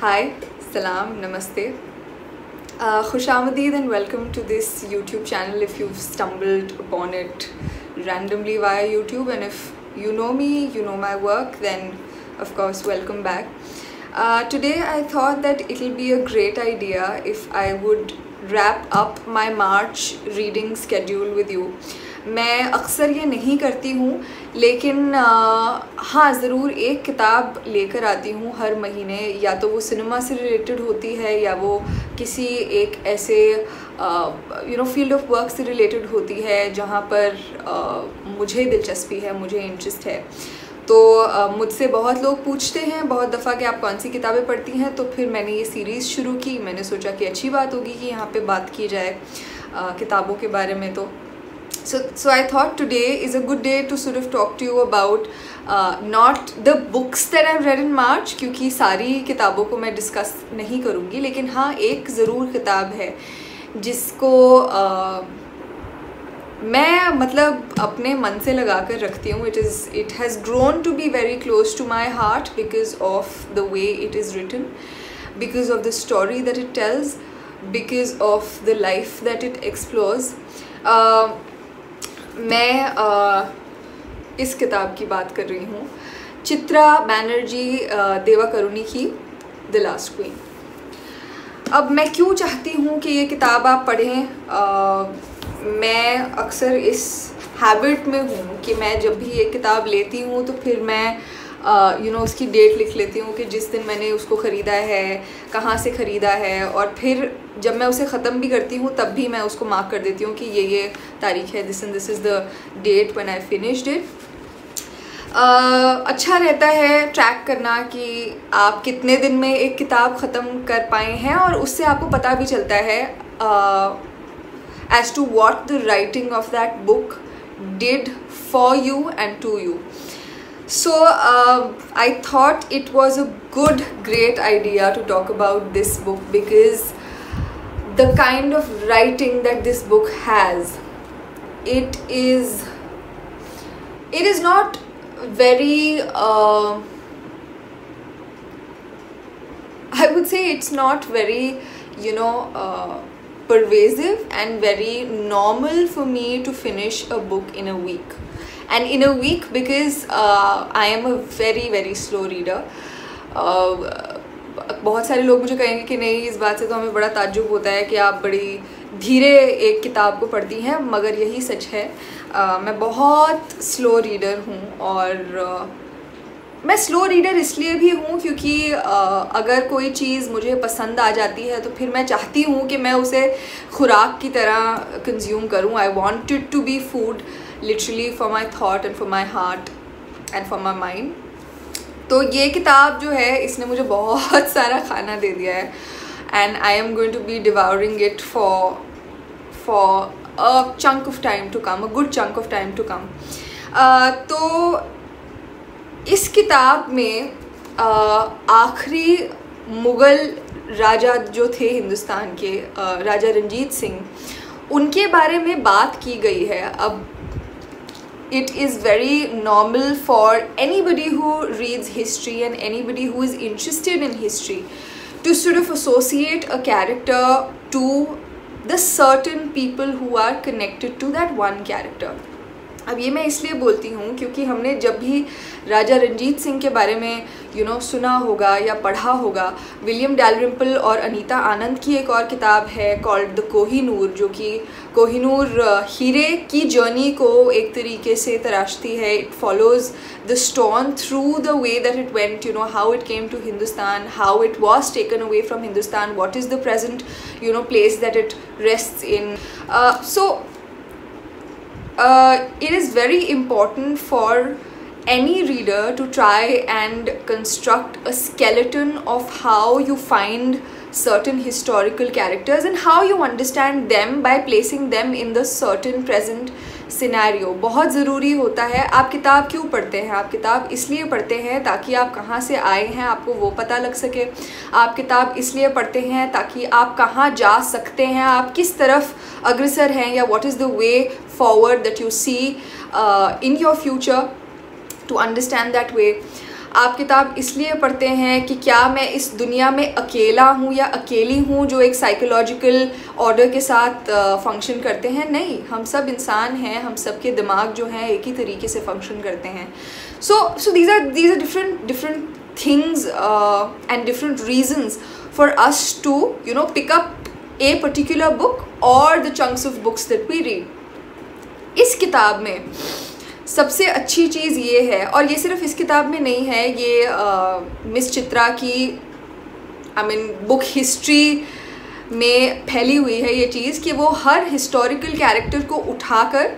Hi, salam, namaste. Khushamdeed and welcome to this YouTube channel if you've stumbled upon it randomly via YouTube, and if you know me, you know my work, then of course welcome back. Today I thought that it'll be a great idea if I would wrap up my March reading schedule with you. मैं अक्सर ये नहीं करती हूँ, लेकिन हाँ ज़रूर एक किताब लेकर आती हूँ हर महीने, या तो वो सिनेमा से रिलेटेड होती है या वो किसी एक ऐसे फील्ड ऑफ वर्क से रिलेटेड होती है जहाँ पर मुझे दिलचस्पी है, मुझे इंटरेस्ट है। तो मुझसे बहुत लोग पूछते हैं बहुत दफ़ा कि आप कौन सी किताबें पढ़ती हैं, तो फिर मैंने ये सीरीज़ शुरू की। मैंने सोचा कि अच्छी बात होगी कि यहाँ पे बात की जाए किताबों के बारे में। तो So I thought today is a good day to sort of talk to you about not the books that I've read in March, क्योंकि सारी किताबों को मैं डिस्कस नहीं करूँगी, लेकिन हाँ एक ज़रूर किताब है जिसको मैं मतलब अपने मन से लगा कर रखती हूँ. It has grown to be very close to my heart because of the way it is written, because of the story that it tells, because of the life that it explores. मैं इस किताब की बात कर रही हूँ, चित्रा बैनर्जी देवाकरुणी की the last queen. अब मैं क्यों चाहती हूँ कि ये किताब आप पढ़ें. मैं अक्सर इस हैबिट में हूँ कि मैं जब भी ये किताब लेती हूँ तो फिर मैं उसकी डेट लिख लेती हूँ कि जिस दिन मैंने उसको ख़रीदा है, कहाँ से ख़रीदा है, और फिर जब मैं उसे ख़त्म भी करती हूँ तब भी मैं उसको मार्क कर देती हूँ कि ये तारीख़ है, this is the date when I finished it. अच्छा रहता है ट्रैक करना कि आप कितने दिन में एक किताब ख़त्म कर पाए हैं, और उससे आपको पता भी चलता है as to what the writing of that book did for you and to you. So I thought it was a great idea to talk about this book, because the kind of writing that this book has, it is not very I would say it's not very pervasive and very normal for me to finish a book in a week. And in a week, because I am a very slow reader. बहुत सारे लोग मुझे कहेंगे कि नहीं, इस बात से तो हमें बड़ा ताज्जुब होता है कि आप बड़ी धीरे एक किताब को पढ़ती हैं, मगर यही सच है. मैं बहुत स्लो रीडर हूँ, और मैं स्लो रीडर इसलिए भी हूँ क्योंकि अगर कोई चीज़ मुझे पसंद आ जाती है तो फिर मैं चाहती हूँ कि मैं उसे खुराक की तरह कंज्यूम करूँ. I want it to be food literally for my thought and for my heart and for my mind. तो ये किताब जो है इसने मुझे बहुत सारा खाना दे दिया है, and I am going to be devouring it for a chunk of time to come, a good chunk of time to come. तो इस किताब में आखिरी मुग़ल राजा जो थे हिंदुस्तान के, राजा रंजीत सिंह, उनके बारे में बात की गई है. अब it is very normal for anybody who reads history and anybody who is interested in history to sort of associate a character to the certain people who are connected to that one character. अब ये मैं इसलिए बोलती हूँ क्योंकि हमने जब भी राजा रंजीत सिंह के बारे में सुना होगा या पढ़ा होगा, विलियम डैलरिम्पल और अनीता आनंद की एक और किताब है कॉल्ड द कोहिनूर, जो कि कोहिनूर हीरे की जर्नी को एक तरीके से तराशती है. It follows the stone through the way that it went, how it came to Hindustan, how it was taken away from Hindustan, what is the present place that it rests in. It is very important for any reader to try and construct a skeleton of how you find certain historical characters and how you understand them by placing them in the certain present scenario. बहुत ज़रूरी होता है. आप किताब क्यों पढ़ते हैं? आप किताब इसलिए पढ़ते हैं ताकि आप कहाँ से आए हैं आपको वो पता लग सके. आप किताब इसलिए पढ़ते हैं ताकि आप कहाँ जा सकते हैं, आप किस तरफ अग्रसर हैं, या what is the way forward that you see in your future, to understand that way. आप किताब इसलिए पढ़ते हैं कि क्या मैं इस दुनिया में अकेला हूँ या अकेली हूँ जो एक साइकोलॉजिकल ऑर्डर के साथ फंक्शन करते हैं? नहीं, हम सब इंसान हैं, हम सब के दिमाग जो हैं एक ही तरीके से फंक्शन करते हैं. So these are different things and different reasons for us to pick up a particular book or the chunks of books that we read. इस किताब में सबसे अच्छी चीज़ ये है, और ये सिर्फ इस किताब में नहीं है, ये मिस चित्रा की बुक हिस्ट्री में फैली हुई है ये चीज़ कि वो हर हिस्टोरिकल कैरेक्टर को उठाकर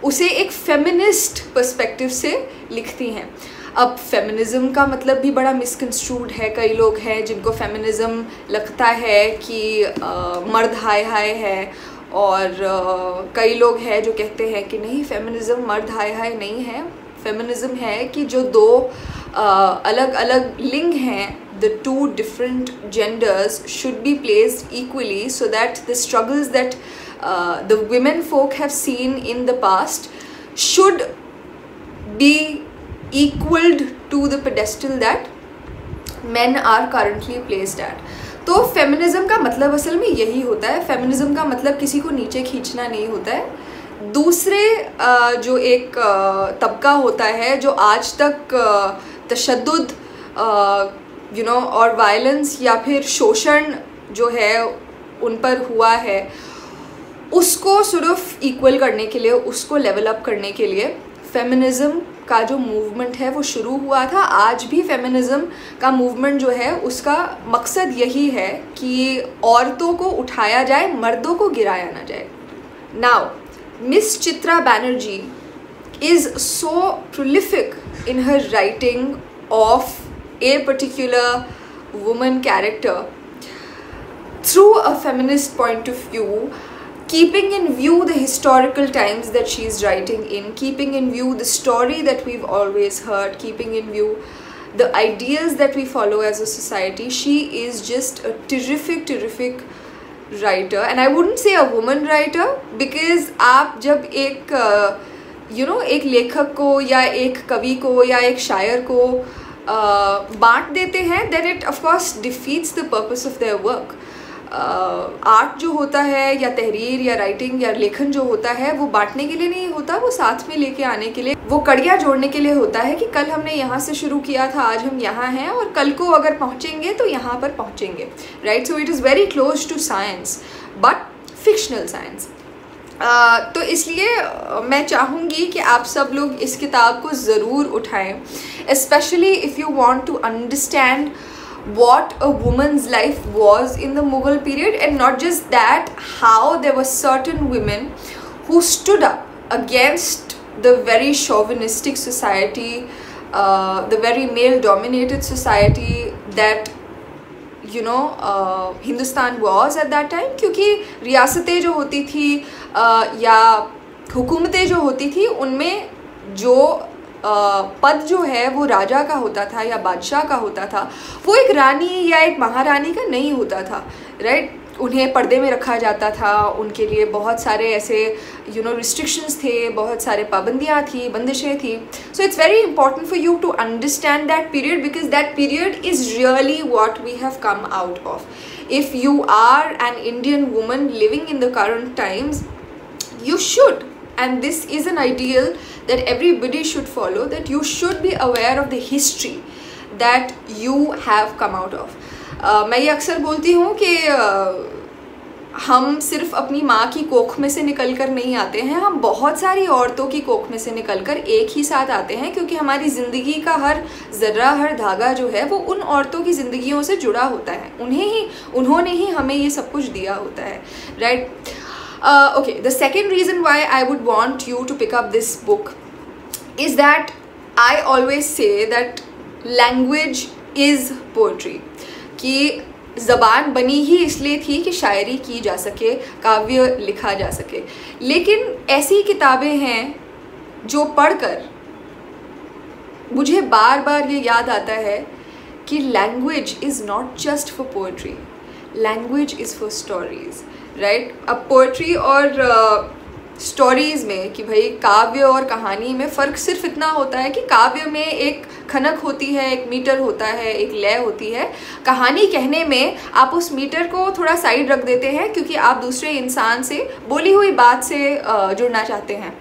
उसे एक फेमिनिस्ट पर्सपेक्टिव से लिखती हैं. अब फेमिनिज़म का मतलब भी बड़ा मिसकंस्ट्रूड है. कई लोग हैं जिनको फेमिनिज़म लगता है कि मर्द हाय हाय है, और कई लोग हैं जो कहते हैं कि नहीं, फेमिनिज़म मर्द हाय हाय नहीं है. फेमिनिज़म है कि जो दो अलग अलग लिंग हैं, the two different genders should be placed equally so that the struggles that the women folk have seen in the past should be equaled to the pedestal that men are currently placed at. तो feminism का मतलब असल में यही होता है. Feminism का मतलब किसी को नीचे खींचना नहीं होता है. दूसरे जो एक तबका होता है जो आज तक तशद्दुद और वायलेंस या फिर शोषण जो है उन पर हुआ है, उसको सिर्फ इक्वल करने के लिए, उसको लेवल अप करने के लिए फेमिनिज़म का जो मूवमेंट है वो शुरू हुआ था. आज भी फेमिनिज़म का मूवमेंट जो है उसका मकसद यही है कि औरतों को उठाया जाए, मर्दों को गिराया ना जाए. Now miss Chitra Banerjee is so prolific in her writing of a particular woman character through a feminist point of view, keeping in view the historical times that she is writing in, keeping in view the story that we've always heard, keeping in view the ideas that we follow as a society. She is just a terrific writer, and I wouldn't say a woman writer, because आप जब एक एक लेखक को या एक कवि को या एक शायर को बांट देते हैं, then it of course defeats the purpose of their work. Art जो होता है या तहरीर या राइटिंग या लेखन जो होता है वो बांटने के लिए नहीं होता, वो साथ में लेके आने के लिए, वो कड़ियाँ जोड़ने के लिए होता है कि कल हमने यहाँ से शुरू किया था, आज हम यहाँ हैं, और कल को अगर पहुँचेंगे तो यहाँ पर पहुँचेंगे. Right. So it is very close to science but fictional science. तो इसलिए मैं चाहूँगी कि आप सब लोग इस किताब को ज़रूर उठाएं, especially if you want to understand what a woman's life was in the Mughal period, and not just that, how there were certain women who stood up against the very chauvinistic society, the very male-dominated society that Hindustan was at that time. क्योंकि रियासतें जो होती थी या हुकूमतें जो होती थी, उनमें जो पद जो है वो राजा का होता था या बादशाह का होता था, वो एक रानी या एक महारानी का नहीं होता था. राइट. उन्हें पर्दे में रखा जाता था, उनके लिए बहुत सारे ऐसे रिस्ट्रिक्शंस थे, बहुत सारे पाबंदियाँ थी, बंदिशें थी. So it's very important for you to understand that period, because that period is really what we have come out of. If you are an Indian woman living in the current times, you should, and this is an ideal that everybody should follow, that you should be aware of the history that you have come out of. मैं ये अक्सर बोलती हूँ कि हम सिर्फ अपनी माँ की कोख में से निकल कर नहीं आते हैं, हम बहुत सारी औरतों की कोख में से निकल कर एक ही साथ आते हैं, क्योंकि हमारी ज़िंदगी का हर ज़र्रा, हर धागा जो है वो उन औरतों की ज़िंदगियों से जुड़ा होता है. उन्होंने ही हमें ये सब कुछ दिया होता है. Right. Okay, the second reason why I would want you to pick up this book is that I always say that language is poetry. कि ज़बान बनी ही इसलिए थी कि शायरी की जा सके, काव्य लिखा जा सके. लेकिन ऐसी किताबें हैं जो पढ़कर मुझे बार बार ये याद आता है कि language is not just for poetry, language is for stories. Right. अब पोएट्री और स्टोरीज़ में कि भाई काव्य और कहानी में फ़र्क सिर्फ इतना होता है कि काव्य में एक खनक होती है, एक मीटर होता है, एक लय होती है। कहानी कहने में आप उस मीटर को थोड़ा साइड रख देते हैं क्योंकि आप दूसरे इंसान से बोली हुई बात से जुड़ना चाहते हैं।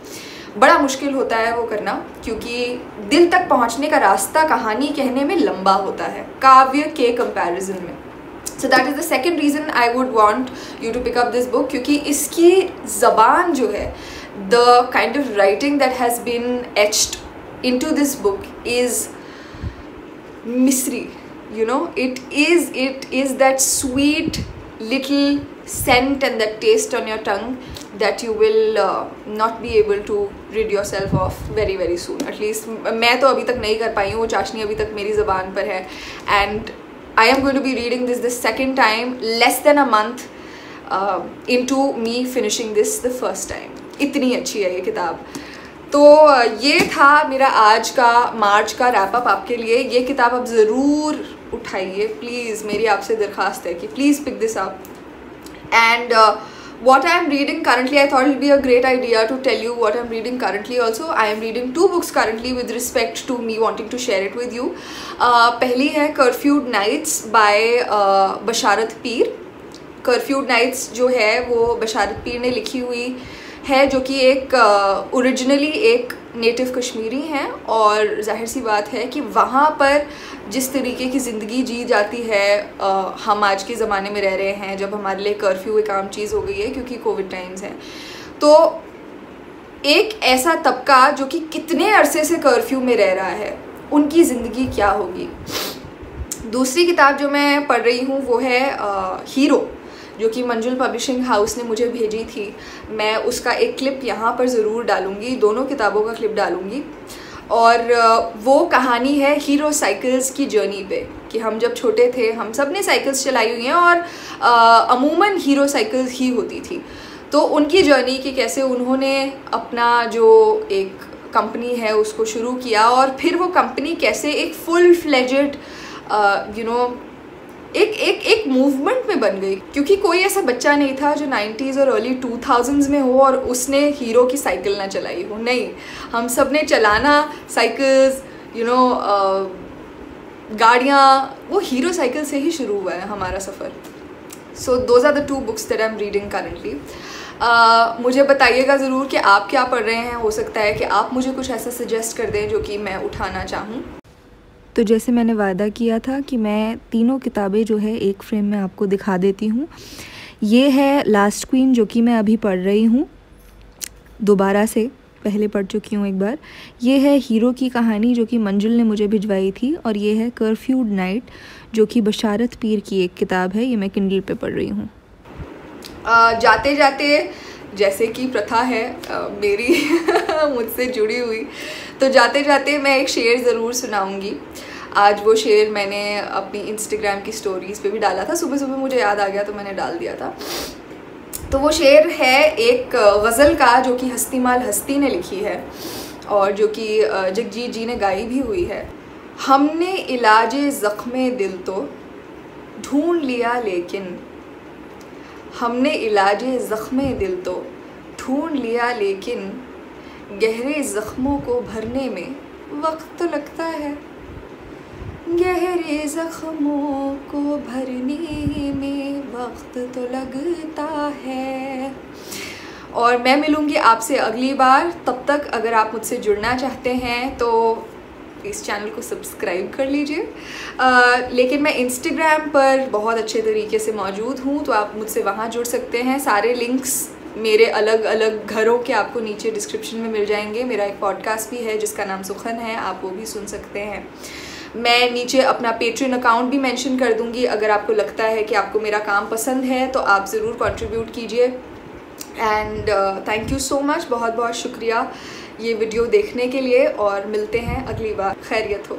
बड़ा मुश्किल होता है वो करना, क्योंकि दिल तक पहुंचने का रास्ता कहानी कहने में लंबा होता है काव्य के कंपैरिजन में। So that is the second reason I would want you to pick up this book, क्योंकि इसकी ज़बान जो है, the kind of writing that has been etched into this book is Misri, you know, it is that sweet little scent and that taste on your tongue that you will not be able to rid yourself of very very soon. At least मैं तो अभी तक नहीं कर पाई हूँ, वो चाशनी अभी तक मेरी ज़बान पर है। And I am going to be reading this the second time, less than a month into me finishing this the first time. इतनी अच्छी है ये किताब। तो ये था मेरा आज का मार्च का रैप अप आपके लिए। ये किताब आप ज़रूर उठाइए प्लीज़, मेरी आपसे दरख्वास्त है कि please pick this up. And what I am reading currently, I thought it would be a great idea to tell you what I am reading currently also. I am reading 2 books currently with respect to me wanting to share it with you. पहली है कर्फ्यूड nights bye बशारत पीर। कर्फ्यूड nights जो है वो बशारत पीर ने लिखी हुई है, जो कि एक ओरिजिनली एक नेटिव कश्मीरी हैं, और जाहिर सी बात है कि वहाँ पर जिस तरीके की ज़िंदगी जी जाती है, हम आज के ज़माने में रह रहे हैं जब हमारे लिए कर्फ्यू एक आम चीज़ हो गई है क्योंकि कोविड टाइम्स हैं। तो एक ऐसा तबका जो कि कितने अरसे से कर्फ्यू में रह रहा है, उनकी ज़िंदगी क्या होगी। दूसरी किताब जो मैं पढ़ रही हूँ वो है हीरो, जो कि मंजुल पब्लिशिंग हाउस ने मुझे भेजी थी। मैं उसका एक क्लिप यहाँ पर ज़रूर डालूँगी, दोनों किताबों का क्लिप डालूँगी। और वो कहानी है हीरो साइकिल्स की जर्नी पे, कि हम जब छोटे थे हम सब ने साइकिल्स चलाई हुई हैं और अमूमन हीरो साइकिल्स ही होती थी। तो उनकी जर्नी कि कैसे उन्होंने अपना जो एक कंपनी है उसको शुरू किया, और फिर वो कंपनी कैसे एक फुल फ्लेजेड एक मूवमेंट में बन गई, क्योंकि कोई ऐसा बच्चा नहीं था जो 90s और अर्ली 2000s में हो और उसने हीरो की साइकिल ना चलाई हो। नहीं, हम सब ने चलाना साइकिल्स, गाड़ियाँ, वो हीरो साइकिल से ही शुरू हुआ है हमारा सफ़र। So those are the 2 books that I am reading currently. मुझे बताइएगा ज़रूर कि आप क्या पढ़ रहे हैं। हो सकता है कि आप मुझे कुछ ऐसा सजेस्ट कर दें जो कि मैं उठाना चाहूँ। तो जैसे मैंने वादा किया था कि मैं तीनों किताबें जो है एक फ्रेम में आपको दिखा देती हूँ। ये है लास्ट क्वीन, जो कि मैं अभी पढ़ रही हूँ, दोबारा से, पहले पढ़ चुकी हूँ एक बार। ये है हीरो की कहानी जो कि मंजुल ने मुझे भिजवाई थी, और ये है कर्फ्यूड नाइट जो कि बशारत पीर की एक किताब है। ये मैं किंडल पे पढ़ रही हूँ। जाते जाते, जैसे कि प्रथा है मेरी मुझसे जुड़ी हुई, तो जाते जाते मैं एक शेर ज़रूर सुनाऊंगी। आज वो शेर मैंने अपनी इंस्टाग्राम की स्टोरीज़ पे भी डाला था, सुबह सुबह मुझे याद आ गया तो मैंने डाल दिया था। तो वो शेर है एक गज़ल का जो कि हस्तीमाल हस्ती ने लिखी है और जो कि जगजीत जी ने गाई भी हुई है। हमने इलाजे ज़ख्मे दिल तो ढूंढ लिया, लेकिन हमने इलाजे ज़ख्मे दिल तो ढूंढ लिया, लेकिन गहरे ज़ख्मों को भरने में वक्त तो लगता है। गहरे ज़ख्मों को भरने में वक्त तो लगता है। और मैं मिलूँगी आपसे अगली बार। तब तक अगर आप मुझसे जुड़ना चाहते हैं तो इस चैनल को सब्सक्राइब कर लीजिए। लेकिन मैं इंस्टाग्राम पर बहुत अच्छे तरीके से मौजूद हूँ, तो आप मुझसे वहाँ जुड़ सकते हैं। सारे लिंक्स मेरे अलग अलग घरों के आपको नीचे डिस्क्रिप्शन में मिल जाएंगे। मेरा एक पॉडकास्ट भी है जिसका नाम सुखन है, आप वो भी सुन सकते हैं। मैं नीचे अपना पेट्रियन अकाउंट भी मेंशन कर दूँगी। अगर आपको लगता है कि आपको मेरा काम पसंद है तो आप ज़रूर कंट्रीब्यूट कीजिए। And thank you so much, बहुत बहुत शुक्रिया ये वीडियो देखने के लिए, और मिलते हैं अगली बार। खैरियत हो।